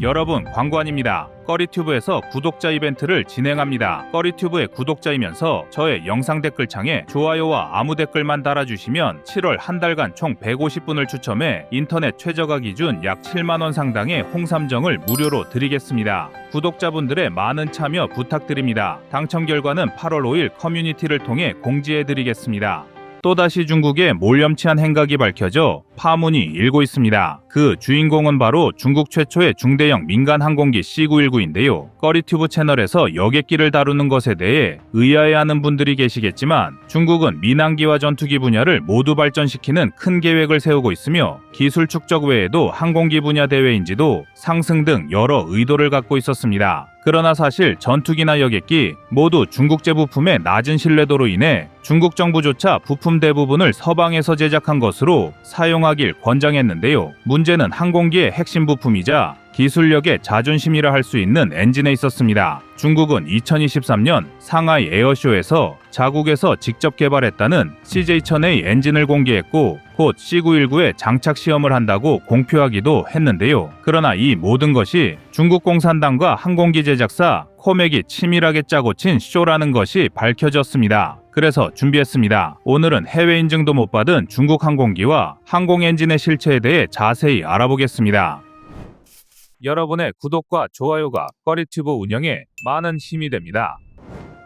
여러분, 광관입니다. 꺼리튜브에서 구독자 이벤트를 진행합니다. 꺼리튜브의 구독자이면서 저의 영상 댓글창에 좋아요와 아무 댓글만 달아주시면 7월 한 달간 총 150분을 추첨해 인터넷 최저가 기준 약 7만원 상당의 홍삼정을 무료로 드리겠습니다. 구독자분들의 많은 참여 부탁드립니다. 당첨 결과는 8월 5일 커뮤니티를 통해 공지해드리겠습니다. 또다시 중국의 몰염치한 행각이 밝혀져 파문이 일고 있습니다. 그 주인공은 바로 중국 최초의 중대형 민간 항공기 C919인데요. 꺼리튜브 채널에서 여객기를 다루는 것에 대해 의아해하는 분들이 계시겠지만 중국은 민항기와 전투기 분야를 모두 발전시키는 큰 계획을 세우고 있으며 기술 축적 외에도 항공기 분야 대회인지도 상승 등 여러 의도를 갖고 있었습니다. 그러나 사실 전투기나 여객기 모두 중국제 부품의 낮은 신뢰도로 인해 중국 정부조차 부품 대부분을 서방에서 제작한 것으로 사용하길 권장했는데요. 문제는 항공기의 핵심 부품이자 기술력의 자존심이라 할 수 있는 엔진에 있었습니다. 중국은 2023년 상하이 에어쇼에서 자국에서 직접 개발했다는 CJ-1000A 엔진을 공개했고 곧 C919에 장착 시험을 한다고 공표하기도 했는데요. 그러나 이 모든 것이 중국 공산당과 항공기 제작사 코맥이 치밀하게 짜고 친 쇼라는 것이 밝혀졌습니다. 그래서 준비했습니다. 오늘은 해외 인증도 못 받은 중국 항공기와 항공 엔진의 실체에 대해 자세히 알아보겠습니다. 여러분의 구독과 좋아요가 꺼리튜브 운영에 많은 힘이 됩니다.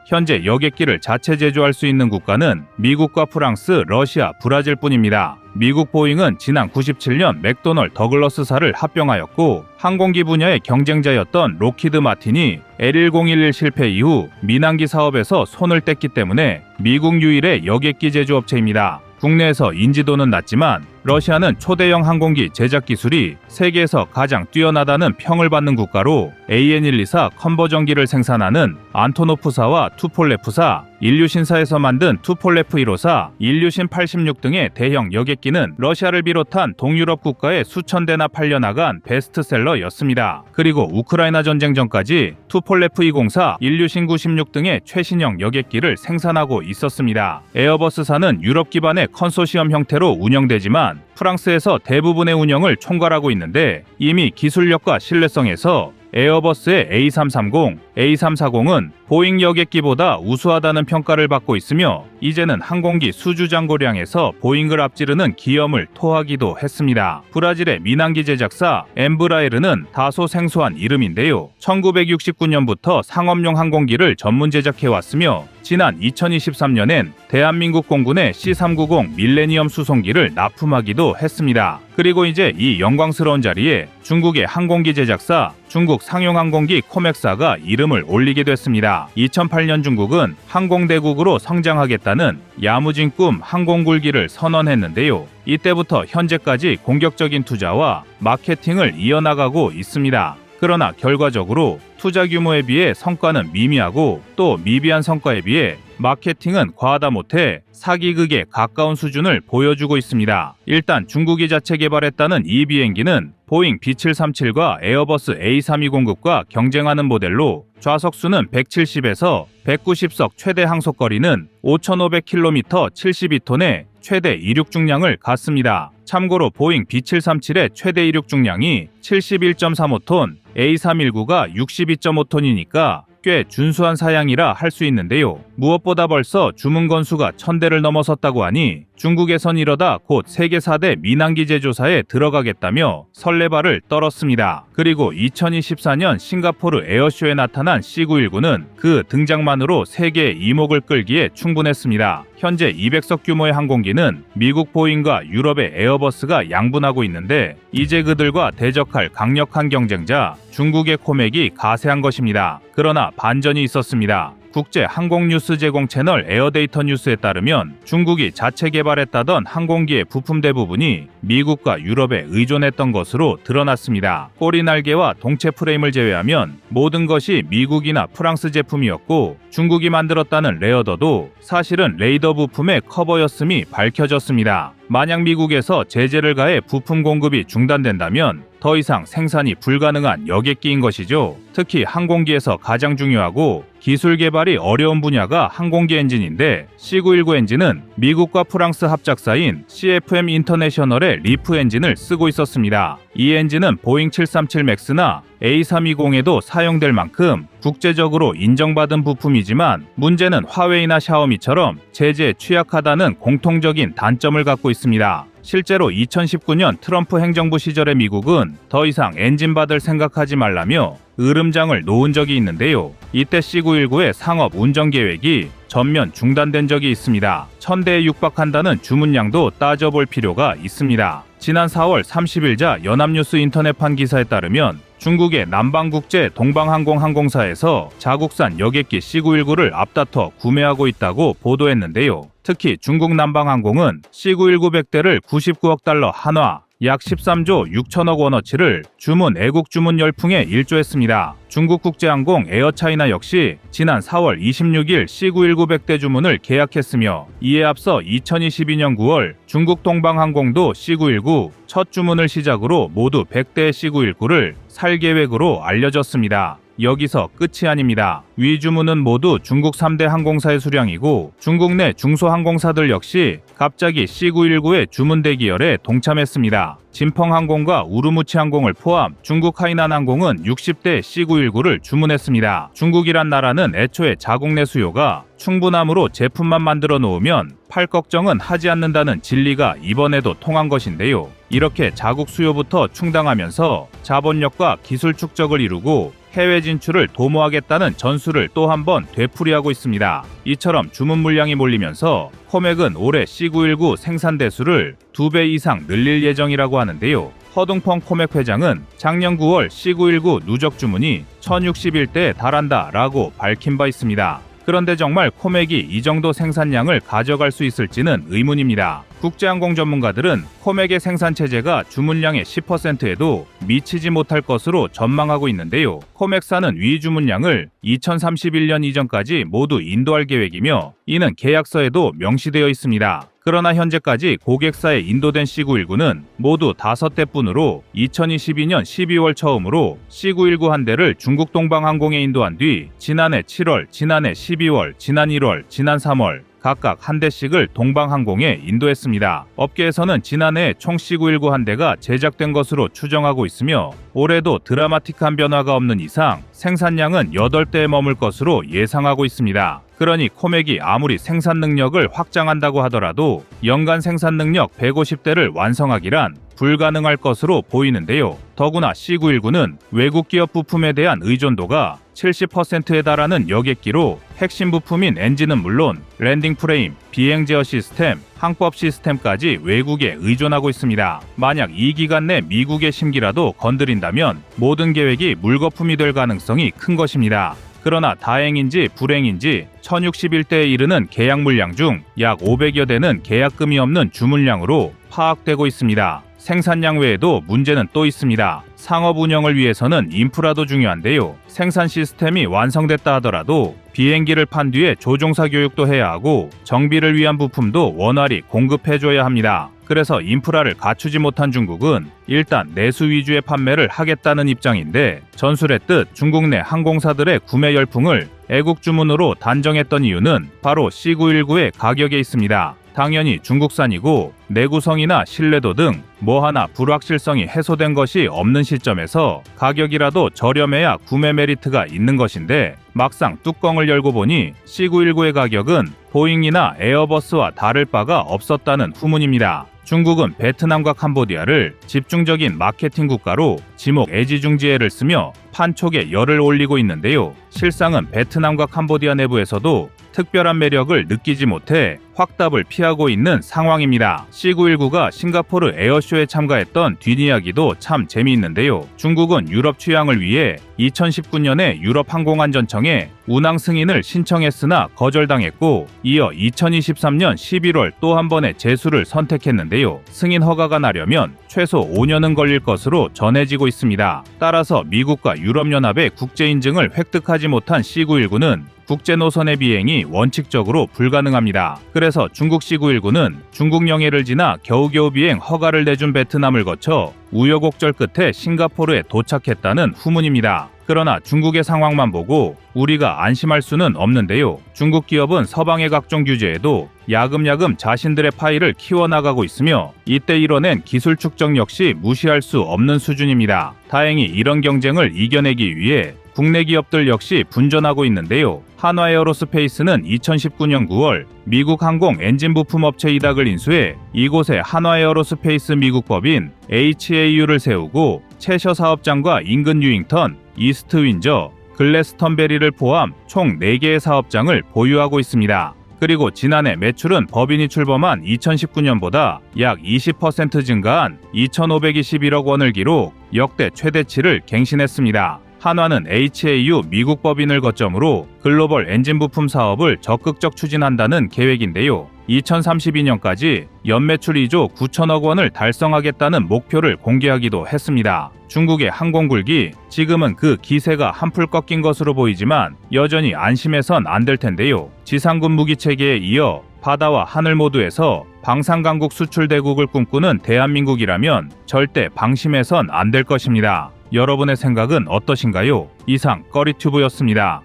현재 여객기를 자체 제조할 수 있는 국가는 미국과 프랑스, 러시아, 브라질뿐입니다. 미국 보잉은 지난 97년 맥도널 더글러스사를 합병하였고 항공기 분야의 경쟁자였던 록히드 마틴이 L1011 실패 이후 민항기 사업에서 손을 뗐기 때문에 미국 유일의 여객기 제조업체입니다. 국내에서 인지도는 낮지만 러시아는 초대형 항공기 제작 기술이 세계에서 가장 뛰어나다는 평을 받는 국가로 AN124 컨버전기를 생산하는 안토노프사와 투폴레프사, 일류신사에서 만든 투폴레프 154, 일류신 86 등의 대형 여객기는 러시아를 비롯한 동유럽 국가에 수천 대나 팔려나간 베스트셀러였습니다. 그리고 우크라이나 전쟁 전까지 투폴레프 204, 일류신 96 등의 최신형 여객기를 생산하고 있었습니다. 에어버스사는 유럽 기반의 컨소시엄 형태로 운영되지만 프랑스에서 대부분의 운영을 총괄하고 있는데 이미 기술력과 신뢰성에서 에어버스의 A330, A340은 보잉 여객기보다 우수하다는 평가를 받고 있으며 이제는 항공기 수주 잔고량에서 보잉을 앞지르는 기염을 토하기도 했습니다. 브라질의 민항기 제작사 엠브라에르는 다소 생소한 이름인데요. 1969년부터 상업용 항공기를 전문 제작해왔으며 지난 2023년엔 대한민국 공군의 C390 밀레니엄 수송기를 납품하기도 했습니다. 그리고 이제 이 영광스러운 자리에 중국의 항공기 제작사 중국 상용항공기 코맥사가 이름을 올리게 됐습니다. 2008년 중국은 항공대국으로 성장하겠다는 야무진 꿈 항공굴기를 선언했는데요. 이때부터 현재까지 공격적인 투자와 마케팅을 이어나가고 있습니다. 그러나 결과적으로 투자 규모에 비해 성과는 미미하고 또 미비한 성과에 비해 마케팅은 과하다 못해 사기극에 가까운 수준을 보여주고 있습니다. 일단 중국이 자체 개발했다는 이 비행기는 보잉 B737과 에어버스 A320급과 경쟁하는 모델로 좌석수는 170에서 190석, 최대 항속거리는 5,500km, 72톤의 최대 이륙 중량을 갖습니다. 참고로 보잉 B737의 최대 이륙 중량이 71.35톤, A319가 62.5톤이니까 꽤 준수한 사양이라 할 수 있는데요. 무엇보다 벌써 주문 건수가 1000대를 넘어섰다고 하니 중국에선 이러다 곧 세계 4대 민항기 제조사에 들어가겠다며 설레발을 떨었습니다. 그리고 2024년 싱가포르 에어쇼에 나타난 C919는 그 등장만으로 세계의 이목을 끌기에 충분했습니다. 현재 200석 규모의 항공기는 미국 보잉과 유럽의 에어버스가 양분하고 있는데 이제 그들과 대적할 강력한 경쟁자 중국의 코맥이 가세한 것입니다. 그러나 반전이 있었습니다. 국제 항공 뉴스 제공 채널 에어데이터 뉴스에 따르면 중국이 자체 개발했다던 항공기의 부품 대부분이 미국과 유럽에 의존했던 것으로 드러났습니다. 꼬리 날개와 동체 프레임을 제외하면 모든 것이 미국이나 프랑스 제품이었고 중국이 만들었다는 레어더도 사실은 레이더 부품의 커버였음이 밝혀졌습니다. 만약 미국에서 제재를 가해 부품 공급이 중단된다면 더 이상 생산이 불가능한 여객기인 것이죠. 특히 항공기에서 가장 중요하고 기술 개발이 어려운 분야가 항공기 엔진인데 C919 엔진은 미국과 프랑스 합작사인 CFM 인터내셔널의 리프 엔진을 쓰고 있었습니다. 이 엔진은 보잉 737 맥스나 A320에도 사용될 만큼 국제적으로 인정받은 부품이지만 문제는 화웨이나 샤오미처럼 제재에 취약하다는 공통적인 단점을 갖고 있습니다. 실제로 2019년 트럼프 행정부 시절의 미국은 더 이상 엔진 받을 생각하지 말라며 으름장을 놓은 적이 있는데요. 이때 C919의 상업 운전 계획이 전면 중단된 적이 있습니다. 1000대에 육박한다는 주문량도 따져볼 필요가 있습니다. 지난 4월 30일자 연합뉴스 인터넷판 기사에 따르면 중국의 남방국제 동방항공항공사에서 자국산 여객기 C919를 앞다퉈 구매하고 있다고 보도했는데요. 특히 중국 남방항공은 C919 100대를 99억 달러 한화, 약 13조 6천억 원어치를 주문 애국 주문 열풍에 일조했습니다. 중국국제항공 에어차이나 역시 지난 4월 26일 C919 100대 주문을 계약했으며 이에 앞서 2022년 9월 중국 동방항공도 C919 첫 주문을 시작으로 모두 100대의 C919를 살 계획으로 알려졌습니다. 여기서 끝이 아닙니다. 위 주문은 모두 중국 3대 항공사의 수량이고 중국 내 중소항공사들 역시 갑자기 C919의 주문 대기열에 동참했습니다. 진펑항공과 우르무치항공을 포함 중국 하이난항공은 60대 C919를 주문했습니다. 중국이란 나라는 애초에 자국 내 수요가 충분함으로 제품만 만들어 놓으면 팔 걱정은 하지 않는다는 진리가 이번에도 통한 것인데요. 이렇게 자국 수요부터 충당하면서 자본력과 기술 축적을 이루고 해외 진출을 도모하겠다는 전술을 또 한 번 되풀이하고 있습니다. 이처럼 주문 물량이 몰리면서 코맥은 올해 C919 생산 대수를 2배 이상 늘릴 예정이라고 하는데요. 허둥펑 코맥 회장은 작년 9월 C919 누적 주문이 1061대에 달한다라고 밝힌 바 있습니다. 그런데 정말 코맥이 이 정도 생산량을 가져갈 수 있을지는 의문입니다. 국제항공 전문가들은 코맥의 생산 체제가 주문량의 10%에도 미치지 못할 것으로 전망하고 있는데요. 코맥사는 위 주문량을 2031년 이전까지 모두 인도할 계획이며 이는 계약서에도 명시되어 있습니다. 그러나 현재까지 고객사에 인도된 C919는 모두 5대뿐으로 2022년 12월 처음으로 C919 한 대를 중국 동방항공에 인도한 뒤 지난해 7월, 지난해 12월, 지난 1월, 지난 3월 각각 한 대씩을 동방항공에 인도했습니다. 업계에서는 지난해 총 C919 한 대가 제작된 것으로 추정하고 있으며 올해도 드라마틱한 변화가 없는 이상 생산량은 8대에 머물 것으로 예상하고 있습니다. 그러니 코맥이 아무리 생산 능력을 확장한다고 하더라도 연간 생산 능력 150대를 완성하기란 불가능할 것으로 보이는데요. 더구나 C919는 외국 기업 부품에 대한 의존도가 70%에 달하는 여객기로 핵심 부품인 엔진은 물론 랜딩 프레임, 비행 제어 시스템, 항법 시스템까지 외국에 의존하고 있습니다. 만약 이 기간 내 미국의 심기라도 건드린다면 모든 계획이 물거품이 될 가능성이 큰 것입니다. 그러나 다행인지 불행인지 1061대에 이르는 계약 물량 중 약 500여 대는 계약금이 없는 주문량으로 파악되고 있습니다. 생산량 외에도 문제는 또 있습니다. 상업 운영을 위해서는 인프라도 중요한데요. 생산 시스템이 완성됐다 하더라도 비행기를 판 뒤에 조종사 교육도 해야 하고 정비를 위한 부품도 원활히 공급해줘야 합니다. 그래서 인프라를 갖추지 못한 중국은 일단 내수 위주의 판매를 하겠다는 입장인데 전술했듯 중국 내 항공사들의 구매 열풍을 애국 주문으로 단정했던 이유는 바로 C919의 가격에 있습니다. 당연히 중국산이고 내구성이나 신뢰도 등 뭐 하나 불확실성이 해소된 것이 없는 시점에서 가격이라도 저렴해야 구매 메리트가 있는 것인데 막상 뚜껑을 열고 보니 C919의 가격은 보잉이나 에어버스와 다를 바가 없었다는 후문입니다. 중국은 베트남과 캄보디아를 집중적인 마케팅 국가로 지목 애지중지해를 쓰며 판촉에 열을 올리고 있는데요. 실상은 베트남과 캄보디아 내부에서도 특별한 매력을 느끼지 못해 확답을 피하고 있는 상황입니다. C919가 싱가포르 에어쇼에 참가했던 뒷이야기도 참 재미있는데요. 중국은 유럽 취향을 위해 2019년에 유럽 항공안전청에 운항 승인을 신청했으나 거절당했고 이어 2023년 11월 또 한 번의 재수를 선택했는데요. 승인 허가가 나려면 최소 5년은 걸릴 것으로 전해지고 있습니다. 따라서 미국과 유럽연합의 국제 인증을 획득하지 못한 C919는 국제 노선의 비행이 원칙적으로 불가능합니다. 그래서 중국 C919는 중국 영해를 지나 겨우겨우 비행 허가를 내준 베트남을 거쳐 우여곡절 끝에 싱가포르에 도착했다는 후문입니다. 그러나 중국의 상황만 보고 우리가 안심할 수는 없는데요. 중국 기업은 서방의 각종 규제에도 야금야금 자신들의 파일을 키워나가고 있으며 이때 이뤄낸 기술 축적 역시 무시할 수 없는 수준입니다. 다행히 이런 경쟁을 이겨내기 위해 국내 기업들 역시 분전하고 있는데요. 한화에어로스페이스는 2019년 9월 미국 항공 엔진 부품 업체 이닥을 인수해 이곳에 한화에어로스페이스 미국 법인 HAU를 세우고 채셔 사업장과 인근 뉴잉턴, 이스트 윈저, 글래스턴베리를 포함 총 4개의 사업장을 보유하고 있습니다. 그리고 지난해 매출은 법인이 출범한 2019년보다 약 20% 증가한 2,521억 원을 기록, 역대 최대치를 갱신했습니다. 한화는 HAU 미국 법인을 거점으로 글로벌 엔진 부품 사업을 적극적 추진한다는 계획인데요. 2032년까지 연매출 2조 9천억 원을 달성하겠다는 목표를 공개하기도 했습니다. 중국의 항공굴기, 지금은 그 기세가 한풀 꺾인 것으로 보이지만 여전히 안심해선 안 될 텐데요. 지상군 무기체계에 이어 바다와 하늘 모두에서 방산강국 수출 대국을 꿈꾸는 대한민국이라면 절대 방심해선 안 될 것입니다. 여러분의 생각은 어떠신가요? 이상 꺼리튜브였습니다.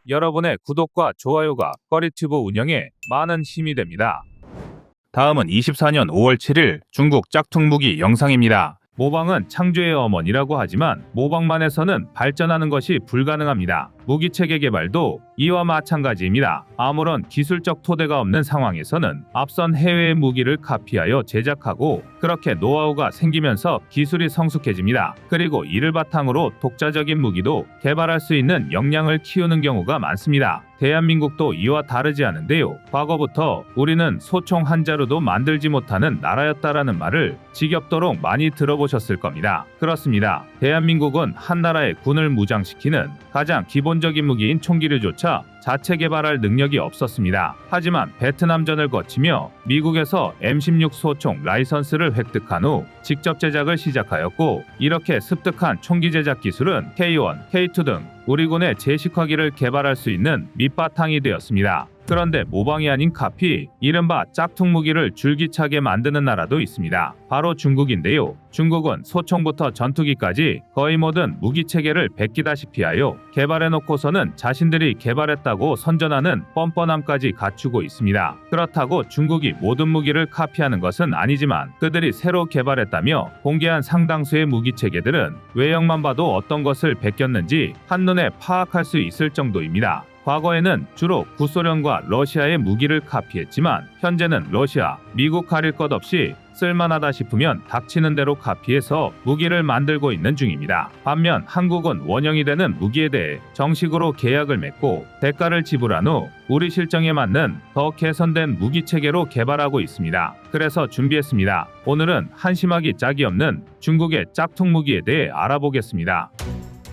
여러분의 구독과 좋아요가 꺼리튜브 운영에 많은 힘이 됩니다. 다음은 24년 5월 7일 중국 짝퉁무기 영상입니다. 모방은 창조의 어머니라고 하지만 모방만 해서는 발전하는 것이 불가능합니다. 무기체계 개발도 이와 마찬가지입니다. 아무런 기술적 토대가 없는 상황에서는 앞선 해외의 무기를 카피하여 제작하고 그렇게 노하우가 생기면서 기술이 성숙해집니다. 그리고 이를 바탕으로 독자적인 무기도 개발할 수 있는 역량을 키우는 경우가 많습니다. 대한민국도 이와 다르지 않은데요. 과거부터 우리는 소총 한 자루도 만들지 못하는 나라였다라는 말을 지겹도록 많이 들어보셨을 겁니다. 그렇습니다. 대한민국은 한 나라의 군을 무장시키는 가장 기본적인 무기인 총기류조차 자체 개발할 능력이 없었습니다. 하지만 베트남전을 거치며 미국에서 M16 소총 라이선스를 획득한 후 직접 제작을 시작하였고 이렇게 습득한 총기 제작 기술은 K1, K2 등 우리 군의 제식화기를 개발할 수 있는 밑바탕이 되었습니다. 그런데 모방이 아닌 카피, 이른바 짝퉁 무기를 줄기차게 만드는 나라도 있습니다. 바로 중국인데요. 중국은 소총부터 전투기까지 거의 모든 무기 체계를 베끼다시피 하여 개발해놓고서는 자신들이 개발했다고 선전하는 뻔뻔함까지 갖추고 있습니다. 그렇다고 중국이 모든 무기를 카피하는 것은 아니지만 그들이 새로 개발했다며 공개한 상당수의 무기 체계들은 외형만 봐도 어떤 것을 베꼈는지 한눈에 파악할 수 있을 정도입니다. 과거에는 주로 구소련과 러시아의 무기를 카피했지만 현재는 러시아, 미국 가릴 것 없이 쓸만하다 싶으면 닥치는 대로 카피해서 무기를 만들고 있는 중입니다. 반면 한국은 원형이 되는 무기에 대해 정식으로 계약을 맺고 대가를 지불한 후 우리 실정에 맞는 더 개선된 무기 체계로 개발하고 있습니다. 그래서 준비했습니다. 오늘은 한심하기 짝이 없는 중국의 짝퉁 무기에 대해 알아보겠습니다.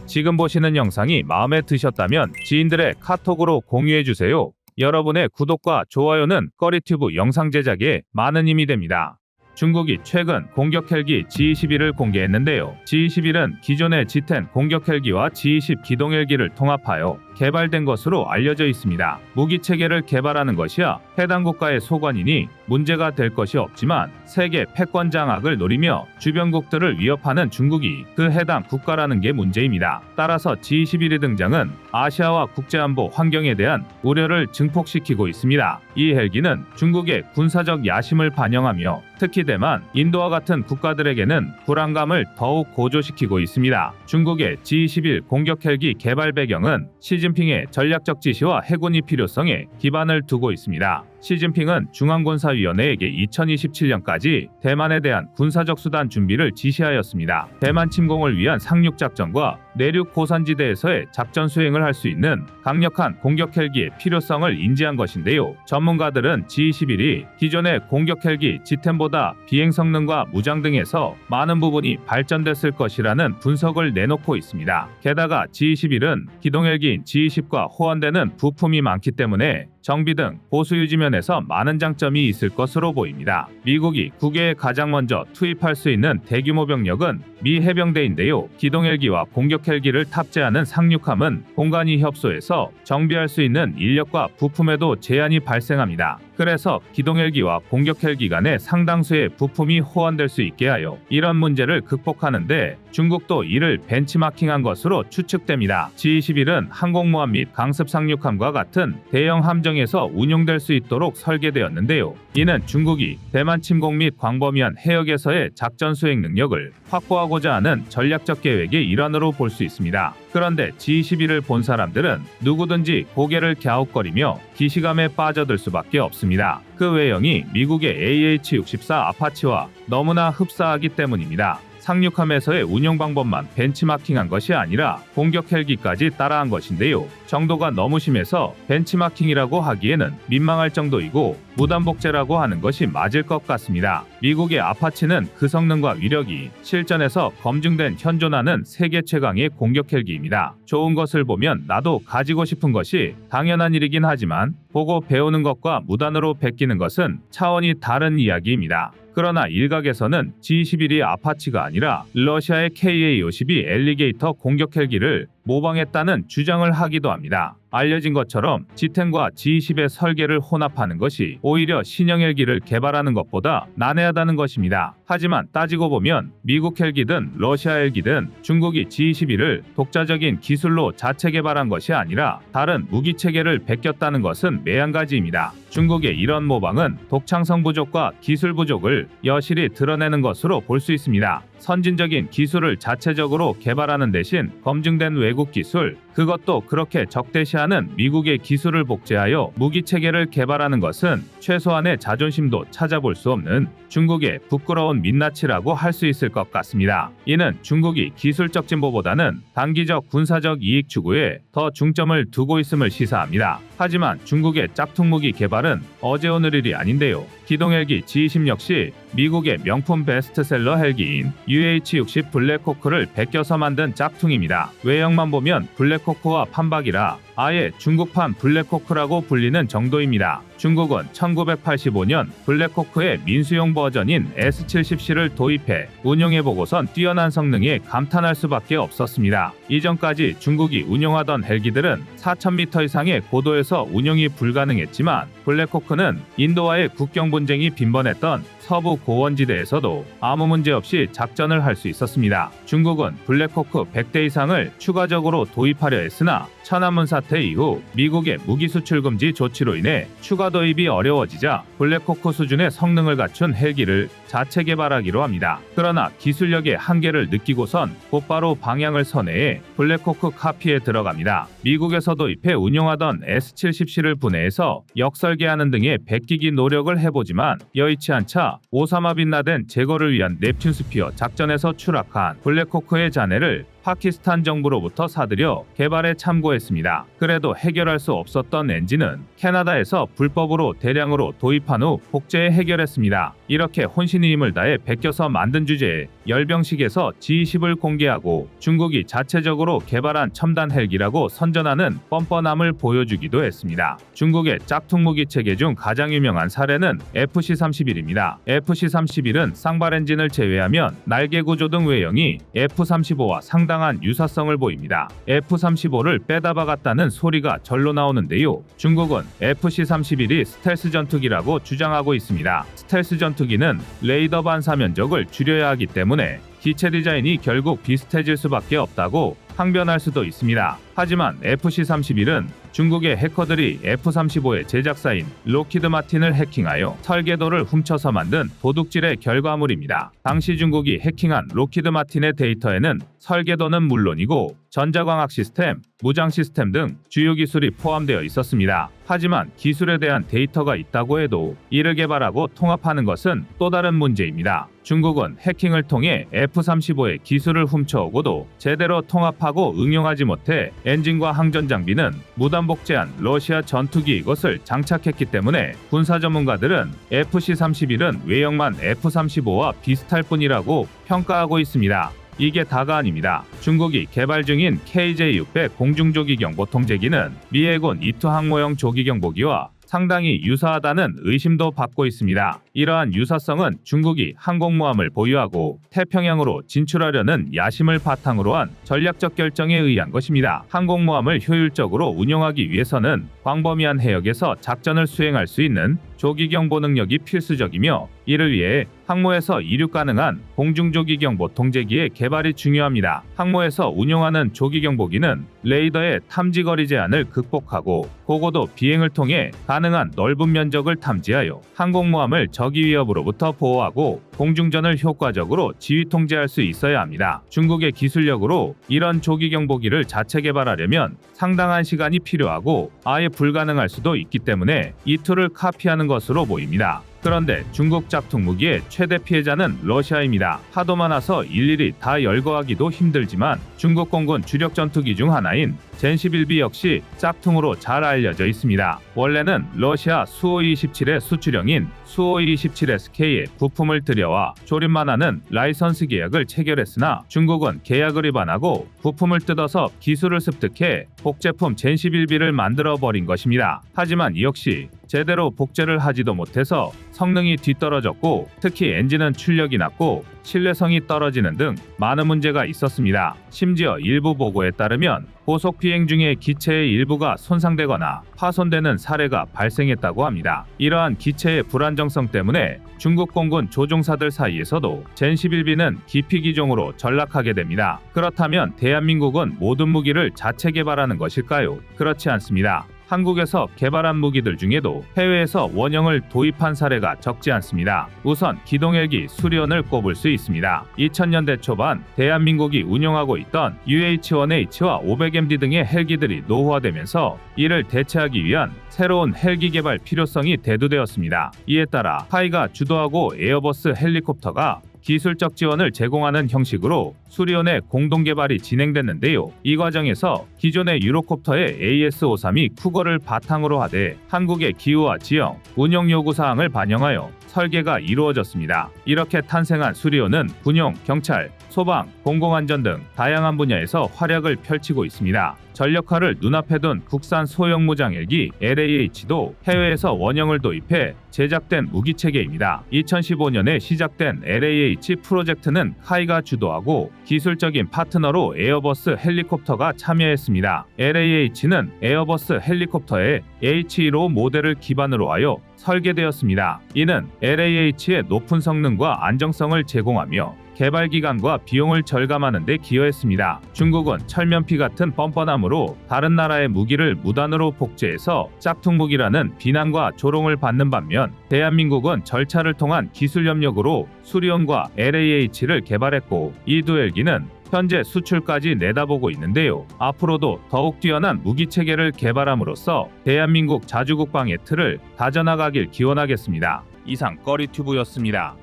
지금 보시는 영상이 마음에 드셨다면 지인들의 카톡으로 공유해주세요. 여러분의 구독과 좋아요는 꺼리튜브 영상 제작에 많은 힘이 됩니다. 중국이 최근 공격 헬기 G-21을 공개했는데요. G-21은 기존의 G-10 공격 헬기와 G-20 기동 헬기를 통합하여 개발된 것으로 알려져 있습니다. 무기 체계를 개발하는 것이야 해당 국가의 소관이니 문제가 될 것이 없지만 세계 패권 장악을 노리며 주변국들을 위협하는 중국이 그 해당 국가라는 게 문제입니다. 따라서 G-21의 등장은 아시아와 국제안보 환경에 대한 우려를 증폭시키고 있습니다. 이 헬기는 중국의 군사적 야심을 반영하며 특히 대만, 인도와 같은 국가들에게는 불안감을 더욱 고조시키고 있습니다. 중국의 G-21 공격 헬기 개발 배경은 시진핑의 전략적 지시와 해군이 필요성에 기반을 두고 있습니다. 시진핑은 중앙군사위원회에게 2027년까지 대만에 대한 군사적 수단 준비를 지시하였습니다. 대만 침공을 위한 상륙작전과 내륙 고산지대에서의 작전 수행을 할 수 있는 강력한 공격 헬기의 필요성을 인지한 것인데요. 전문가들은 G-21이 기존의 공격 헬기 G-10보다 비행 성능과 무장 등에서 많은 부분이 발전됐을 것이라는 분석을 내놓고 있습니다. 게다가 G-21은 기동 헬기인 G-20과 호환되는 부품이 많기 때문에 정비 등 보수 유지 면에서 많은 장점이 있을 것으로 보입니다. 미국이 국외에 가장 먼저 투입할 수 있는 대규모 병력은 미 해병대인데요. 기동 헬기와 공격 헬기를 탑재하는 상륙함은 공간이 협소해서 정비할 수 있는 인력과 부품에도 제한이 발생합니다. 그래서 기동 헬기와 공격 헬기 간에 상당수의 부품이 호환될 수 있게 하여 이런 문제를 극복하는데 중국도 이를 벤치마킹한 것으로 추측됩니다. G-21은 항공모함 및 강습 상륙함과 같은 대형 함정에서 운용될 수 있도록 설계되었는데요. 이는 중국이 대만 침공 및 광범위한 해역에서의 작전 수행 능력을 확보하고자 하는 전략적 계획의 일환으로 볼 수 있습니다. 그런데 G-21을 본 사람들은 누구든지 고개를 갸웃거리며 기시감에 빠져들 수밖에 없습니다. 그 외형이 미국의 AH-64 아파치와 너무나 흡사하기 때문입니다. 상륙함에서의 운용 방법만 벤치마킹한 것이 아니라 공격 헬기까지 따라한 것인데요. 정도가 너무 심해서 벤치마킹이라고 하기에는 민망할 정도이고 무단복제라고 하는 것이 맞을 것 같습니다. 미국의 아파치는 그 성능과 위력이 실전에서 검증된 현존하는 세계 최강의 공격 헬기입니다. 좋은 것을 보면 나도 가지고 싶은 것이 당연한 일이긴 하지만 보고 배우는 것과 무단으로 베끼는 것은 차원이 다른 이야기입니다. 그러나 일각에서는 G-21이 아파치가 아니라 러시아의 KA-52 엘리게이터 공격 헬기를 모방했다는 주장을 하기도 합니다. 알려진 것처럼 G-10과 G-20의 설계를 혼합하는 것이 오히려 신형 헬기를 개발하는 것보다 난해하다는 것입니다. 하지만 따지고 보면 미국 헬기든 러시아 헬기든 중국이 G-21을 독자적인 기술로 자체 개발한 것이 아니라 다른 무기 체계를 베꼈다는 것은 매한가지입니다. 중국의 이런 모방은 독창성 부족과 기술 부족을 여실히 드러내는 것으로 볼 수 있습니다. 선진적인 기술을 자체적으로 개발하는 대신 검증된 외국 기술, 그것도 그렇게 적대시하는 미국의 기술을 복제하여 무기 체계를 개발하는 것은 최소한의 자존심도 찾아볼 수 없는 중국의 부끄러운 민낯이라고 할 수 있을 것 같습니다. 이는 중국이 기술적 진보보다는 단기적 군사적 이익 추구에 더 중점을 두고 있음을 시사합니다. 하지만 중국의 짝퉁무기 개발은 어제 오늘 일이 아닌데요. 기동헬기 G-20 역시 미국의 명품 베스트셀러 헬기인 UH-60 블랙호크를 베껴서 만든 짝퉁입니다. 외형만 보면 블랙호크와 판박이라 아예 중국판 블랙호크라고 불리는 정도입니다. 중국은 1985년 블랙호크의 민수용 버전인 S-70C를 도입해 운용해보고선 뛰어난 성능에 감탄할 수밖에 없었습니다. 이전까지 중국이 운용하던 헬기들은 4,000m 이상의 고도에서 운용이 불가능했지만 블랙호크는 인도와의 국경 분쟁이 빈번했던 서부 고원지대에서도 아무 문제 없이 작전을 할 수 있었습니다. 중국은 블랙호크 100대 이상을 추가적으로 도입하려 했으나 천안문 사태 이후 미국의 무기 수출 금지 조치로 인해 추가 도입이 어려워지자 블랙호크 수준의 성능을 갖춘 헬기를 자체 개발하기로 합니다. 그러나 기술력의 한계를 느끼고선 곧바로 방향을 선회해 블랙호크 카피에 들어갑니다. 미국에서 도입해 운용하던 S-70C를 분해해서 역설계하는 등의 베끼기 노력을 해보지만 여의치 않자 오사마 빈라덴 제거를 위한 넵튠 스피어 작전에서 추락한 블랙호크의 잔해를 파키스탄 정부로부터 사들여 개발에 참고했습니다. 그래도 해결할 수 없었던 엔진은 캐나다에서 불법으로 대량으로 도입한 후 복제해 해결했습니다. 이렇게 혼신의 힘을 다해 베껴서 만든 주제에 열병식에서 G-20을 공개하고 중국이 자체적으로 개발한 첨단 헬기라고 선전하는 뻔뻔함을 보여주기도 했습니다. 중국의 짝퉁 무기 체계 중 가장 유명한 사례는 FC-31입니다. FC-31은 쌍발 엔진을 제외하면 날개 구조 등 외형이 F-35와 상당한 유사성을 보입니다. F-35를 빼다 박았다는 소리가 절로 나오는데요. 중국은 FC-31이 스텔스 전투기라고 주장하고 있습니다. 스텔스 전투기는 레이더 반사 면적을 줄여야 하기 때문에 기체 디자인이 결국 비슷해질 수밖에 없다고 항변할 수도 있습니다. 하지만 FC-31은 중국의 해커들이 F-35의 제작사인 록히드 마틴을 해킹하여 설계도를 훔쳐서 만든 도둑질의 결과물입니다. 당시 중국이 해킹한 록히드 마틴의 데이터에는 설계도는 물론이고 전자광학 시스템, 무장 시스템 등 주요 기술이 포함되어 있었습니다. 하지만 기술에 대한 데이터가 있다고 해도 이를 개발하고 통합하는 것은 또 다른 문제입니다. 중국은 해킹을 통해 F-35의 기술을 훔쳐오고도 제대로 통합하고 응용하지 못해 엔진과 항전 장비는 무단 복제한 러시아 전투기의 것을 장착했기 때문에 군사 전문가들은 FC-31은 외형만 F-35와 비슷할 뿐이라고 평가하고 있습니다. 이게 다가 아닙니다. 중국이 개발 중인 KJ-600 공중조기경 보통제기는 미 해군 E-2 항모형 조기경보기와 상당히 유사하다는 의심도 받고 있습니다. 이러한 유사성은 중국이 항공모함을 보유하고 태평양으로 진출하려는 야심을 바탕으로 한 전략적 결정에 의한 것입니다. 항공모함을 효율적으로 운용하기 위해서는 광범위한 해역에서 작전을 수행할 수 있는 조기경보 능력이 필수적이며, 이를 위해 항모에서 이륙 가능한 공중조기경보 통제기의 개발이 중요합니다. 항모에서 운용하는 조기경보기는 레이더의 탐지거리 제한을 극복하고 고고도 비행을 통해 가능한 넓은 면적을 탐지하여 항공모함을 적의 위협으로부터 보호하고 공중전을 효과적으로 지휘 통제할 수 있어야 합니다. 중국의 기술력으로 이런 조기경보기를 자체 개발하려면 상당한 시간이 필요하고 아예 불가능할 수도 있기 때문에 이 툴을 카피하는 것으로 보입니다. 그런데 중국 짝퉁 무기의 최대 피해자는 러시아입니다. 하도 많아서 일일이 다 열거하기도 힘들지만 중국 공군 주력 전투기 중 하나인 젠11B 역시 짝퉁으로 잘 알려져 있습니다. 원래는 러시아 수호-27의 수출형인 수호-27SK에 부품을 들여와 조립만 하는 라이선스 계약을 체결했으나 중국은 계약을 위반하고 부품을 뜯어서 기술을 습득해 복제품 젠11B를 만들어버린 것입니다. 하지만 이 역시 제대로 복제를 하지도 못해서 성능이 뒤떨어졌고, 특히 엔진은 출력이 낮고 신뢰성이 떨어지는 등 많은 문제가 있었습니다. 심지어 일부 보고에 따르면 고속 비행 중에 기체의 일부가 손상되거나 파손되는 사례가 발생했다고 합니다. 이러한 기체의 불안정성 때문에 중국 공군 조종사들 사이에서도 젠11B는 기피기종으로 전락하게 됩니다. 그렇다면 대한민국은 모든 무기를 자체 개발하는 것일까요? 그렇지 않습니다. 한국에서 개발한 무기들 중에도 해외에서 원형을 도입한 사례가 적지 않습니다. 우선 기동헬기 수리온을 꼽을 수 있습니다. 2000년대 초반 대한민국이 운용하고 있던 UH-1H와 500MD 등의 헬기들이 노후화되면서 이를 대체하기 위한 새로운 헬기 개발 필요성이 대두되었습니다. 이에 따라 카이가 주도하고 에어버스 헬리콥터가 기술적 지원을 제공하는 형식으로 수리온의 공동 개발이 진행됐는데요. 이 과정에서 기존의 유로콥터의 AS-532 쿠거를 바탕으로 하되 한국의 기후와 지형, 운용 요구 사항을 반영하여 설계가 이루어졌습니다. 이렇게 탄생한 수리온은 군용, 경찰, 소방, 공공안전 등 다양한 분야에서 활약을 펼치고 있습니다. 전력화를 눈앞에 둔 국산 소형 무장헬기 LAH도 해외에서 원형을 도입해 제작된 무기체계입니다. 2015년에 시작된 LAH 프로젝트는 카이가 주도하고 기술적인 파트너로 에어버스 헬리콥터가 참여했습니다. LAH는 에어버스 헬리콥터의 H2로 모델을 기반으로 하여 설계되었습니다. 이는 LAH의 높은 성능과 안정성을 제공하며 개발 기간과 비용을 절감하는 데 기여했습니다. 중국은 철면피 같은 뻔뻔함으로 다른 나라의 무기를 무단으로 복제해서 짝퉁 무기라는 비난과 조롱을 받는 반면, 대한민국은 절차를 통한 기술 협력으로 수리온과 LAH를 개발했고, 이 두 헬기는 현재 수출까지 내다보고 있는데요. 앞으로도 더욱 뛰어난 무기체계를 개발함으로써 대한민국 자주국방의 틀을 다져나가길 기원하겠습니다. 이상 꺼리튜브였습니다.